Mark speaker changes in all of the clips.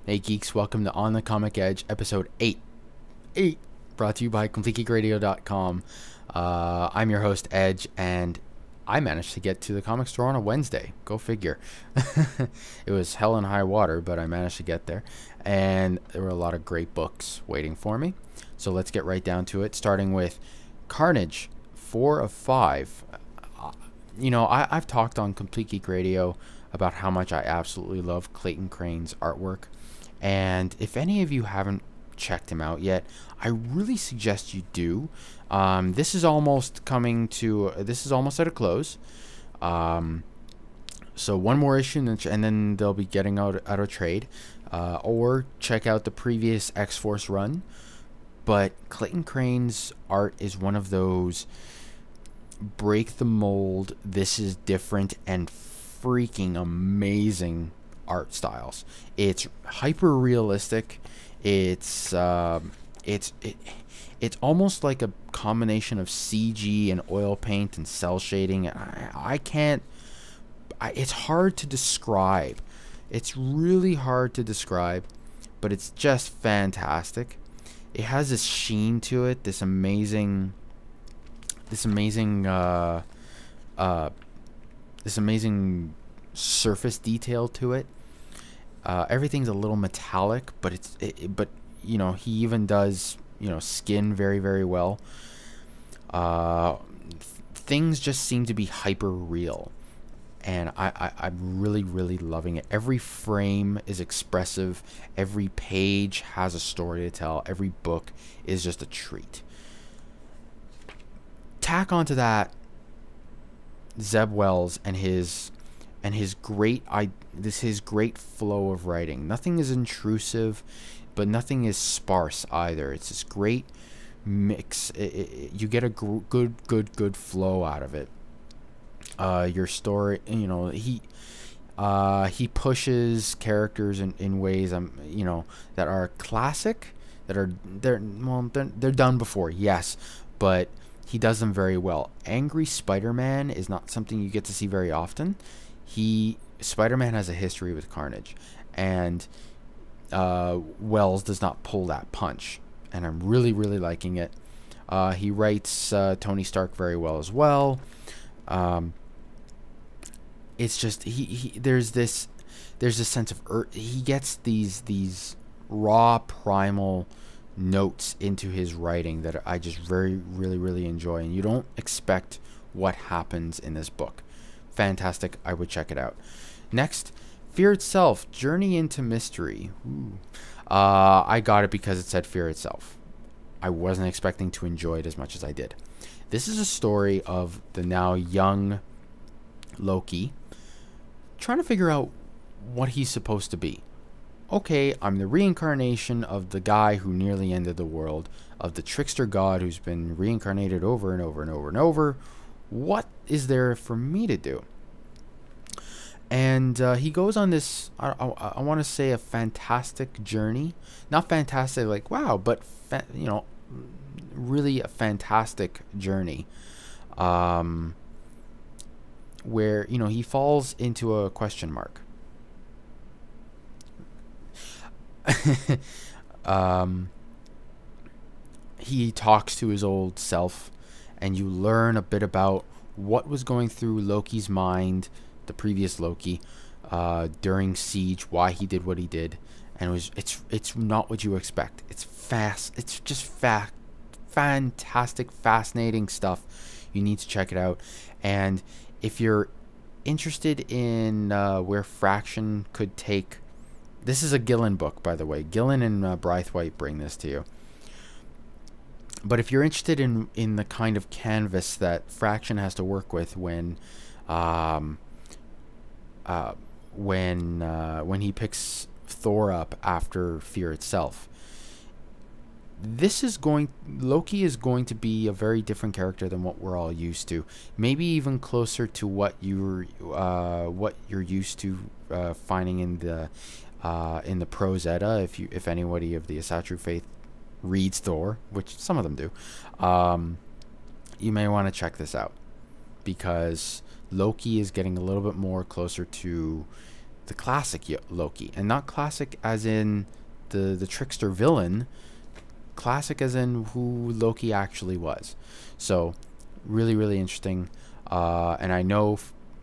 Speaker 1: Hey geeks, welcome to On the Comic Edge, episode 8. 8, brought to you by CompleteGeekRadio.com. I'm your host, Edge, and I managed to get to the comic store on a Wednesday. Go figure. It was hell and high water, but I managed to get there. And there were a lot of great books waiting for me. So let's get right down to it, starting with Carnage, 4 of 5. I've talked on Complete Geek Radio about how much I absolutely love Clayton Crane's artwork. And if any of you haven't checked him out yet, I really suggest you do. This is almost at a close. So one more issue, and then they'll be getting out of trade. Or check out the previous X-Force run. But Clayton Crane's art is one of those break the mold, this is different, and freaking amazing art styles. It's hyper realistic. It's almost like a combination of CG and oil paint and cell shading. It's hard to describe. It's really hard to describe, but it's just fantastic. It has this sheen to it, this amazing surface detail to it. Everything's a little metallic, but he even does skin very, very well. Things just seem to be hyper real, and I'm really, really loving it. Every frame is expressive. Every page has a story to tell. Every book is just a treat. Tack onto that Zeb Wells and his great flow of writing. Nothing is intrusive, but nothing is sparse either. It's this great mix. You get a good flow out of it. Your story, he pushes characters in ways that are classic, they're done before, yes, but he does them very well. Angry Spider-Man is not something you get to see very often. Spider-Man has a history with Carnage, and Wells does not pull that punch, and I'm really, really liking it. He writes Tony Stark very well as well. It's just there's this sense of he gets these raw primal notes into his writing that I just really, really enjoy, and you don't expect what happens in this book. Fantastic. I would check it out. Next, Fear Itself, Journey into Mystery. I got it because it said Fear Itself. I wasn't expecting to enjoy it as much as I did. This is a story of the now young Loki trying to figure out what he's supposed to be. Okay, I'm the reincarnation of the guy who nearly ended the world, of the trickster god who's been reincarnated over and over and over and over. What is there for me to do? And he goes on this, I want to say, a fantastic journey. Not fantastic like wow, but really a fantastic journey. Where he falls into a question mark. He talks to his old self, and you learn a bit about what was going through Loki's mind, the previous Loki, during Siege, why he did what he did, and it's not what you expect. It's fast. It's just fantastic, fascinating stuff. You need to check it out. And if you're interested in where Fraction could take, this is a Gillen book, by the way. Gillen and Braithwaite bring this to you. But if you're interested in the kind of canvas that Fraction has to work with when he picks Thor up after Fear Itself, Loki is going to be a very different character than what we're all used to. Maybe even closer to what you're used to finding in the Prose Edda, if anybody of the Asatru faith reads Thor, which some of them do. You may want to check this out, because Loki is getting a little bit more closer to the classic Loki, and not classic as in the trickster villain, classic as in who Loki actually was. So really, really interesting. And I know,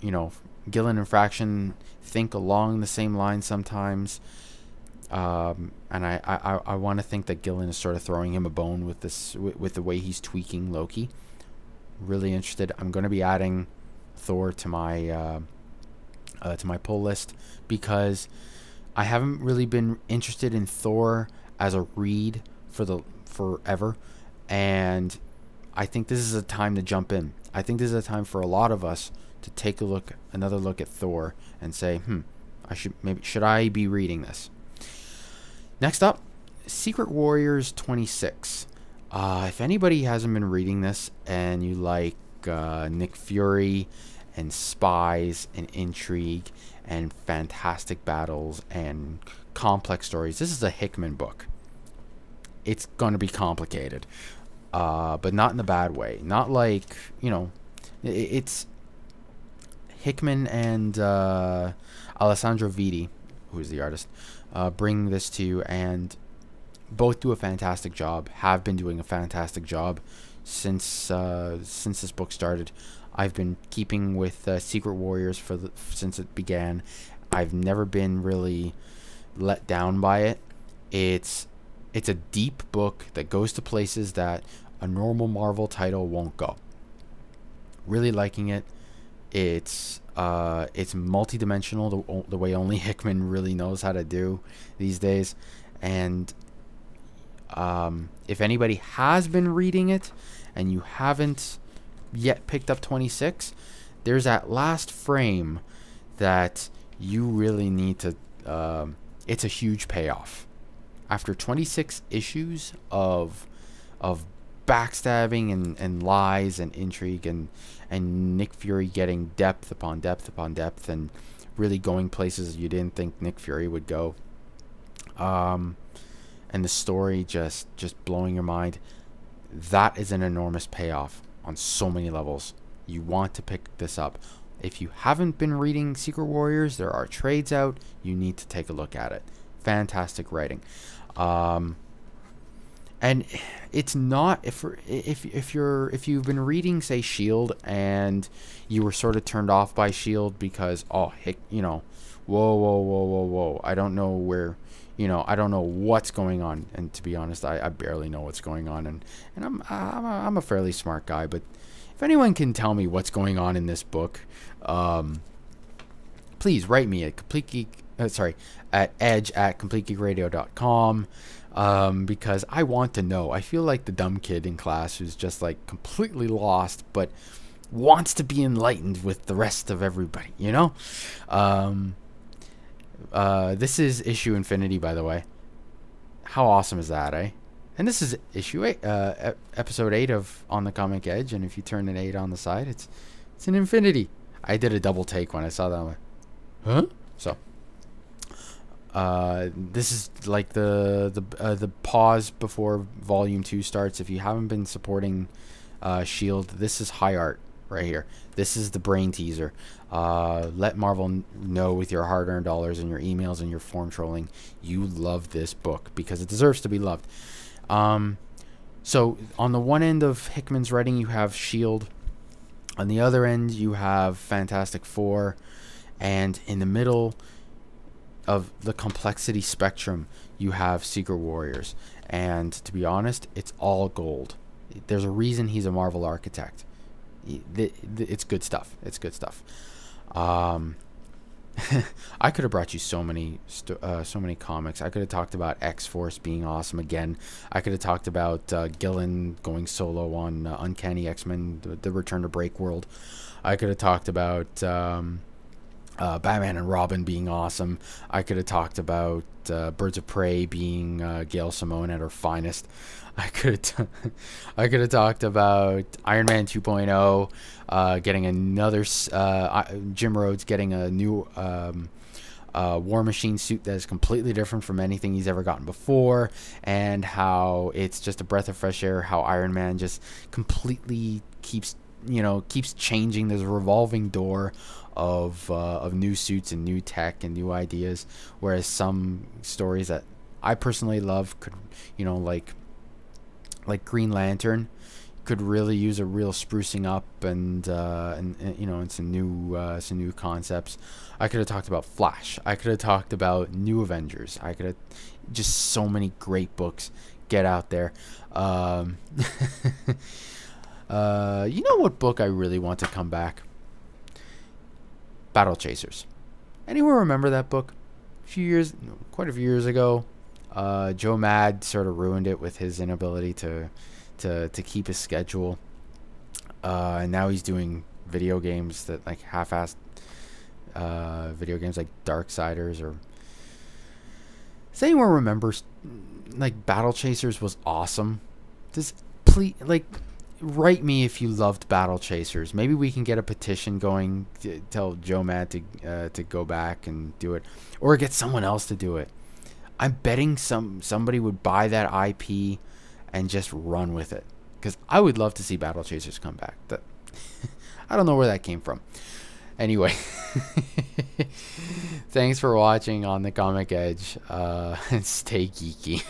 Speaker 1: you know, Gillen and Fraction think along the same lines sometimes. And I want to think that Gillen is sort of throwing him a bone with this, with the way he's tweaking Loki. Really interested. I'm going to be adding Thor to my pull list, because I haven't really been interested in Thor as a read forever, and I think this is a time to jump in. I think this is a time for a lot of us to take another look at Thor and say, should I be reading this? Next up, Secret Warriors 26. If anybody hasn't been reading this and you like Nick Fury and spies and intrigue and fantastic battles and complex stories, this is a Hickman book. It's going to be complicated, but not in a bad way. Not like, you know, it's Hickman and Alessandro Vitti, who is the artist, bring this to you, and both do a fantastic job, have been doing a fantastic job since this book started. I've been keeping with Secret Warriors since it began. I've never been really let down by it. It's a deep book that goes to places that a normal Marvel title won't go. Really liking it. It's multi-dimensional the way only Hickman really knows how to do these days. And if anybody has been reading it and you haven't yet picked up 26, there's that last frame that you really need to, it's a huge payoff. After 26 issues of backstabbing and lies and intrigue and Nick Fury getting depth upon depth upon depth and really going places you didn't think Nick Fury would go, and the story just blowing your mind, that is an enormous payoff on so many levels. You want to pick this up. If you haven't been reading Secret Warriors, there are trades out. You need to take a look at it. Fantastic writing. And it's not, if you've been reading, say, S.H.I.E.L.D. and you were sort of turned off by S.H.I.E.L.D. because, you know, whoa, I don't know where, you know, I don't know what's going on. And to be honest, I barely know what's going on, and I'm a fairly smart guy, but if anyone can tell me what's going on in this book, please write me at edge@completegeekradio.com. Because I want to know. I feel like the dumb kid in class who's just like completely lost but wants to be enlightened with the rest of everybody, you know? This is issue Infinity, by the way. How awesome is that, eh? And this is issue 8, episode 8 of On the Comic Edge, and if you turn an 8 on the side, it's an Infinity. I did a double take when I saw that. I'm like, huh? So this is like the pause before volume 2 starts. If you haven't been supporting S.H.I.E.L.D., this is high art right here. This is the brain teaser. Let Marvel know with your hard-earned dollars and your emails and your form trolling, you love this book because it deserves to be loved. So on the one end of Hickman's writing, you have S.H.I.E.L.D. On the other end, you have Fantastic Four, and in the middle of the complexity spectrum, you have Secret Warriors. And to be honest, it's all gold. There's a reason he's a Marvel architect. It's good stuff. It's good stuff. I could have brought you so many comics. I could have talked about X-Force being awesome again. I could have talked about Gillen going solo on Uncanny X-Men, the Return to Break World. I could have talked about Batman and Robin being awesome. I could have talked about Birds of Prey being Gail Simone at her finest. I could have talked about Iron Man 2.0 getting another Jim Rhodes getting a new War Machine suit that is completely different from anything he's ever gotten before, and how it's just a breath of fresh air, how Iron Man just completely keeps changing. There's a revolving door of new suits and new tech and new ideas, whereas some stories that I personally love could, like Green Lantern, could really use a real sprucing up and some new concepts. I could have talked about Flash. I could have talked about New Avengers. I could have just so many great books. Get out there. You know what book I really want to come back? Battlechasers. Anyone remember that book? Quite a few years ago. Joe Mad sort of ruined it with his inability to keep his schedule. And now he's doing video games that like half-assed video games like Darksiders. Or does anyone remember like Battlechasers was awesome? Please write me if you loved Battlechasers. Maybe we can get a petition going to tell Joe Mad to go back and do it, or get someone else to do it. I'm betting somebody would buy that IP and just run with it, because I would love to see Battlechasers come back. I don't know where that came from. Anyway, thanks for watching on the Comic Edge, and stay geeky.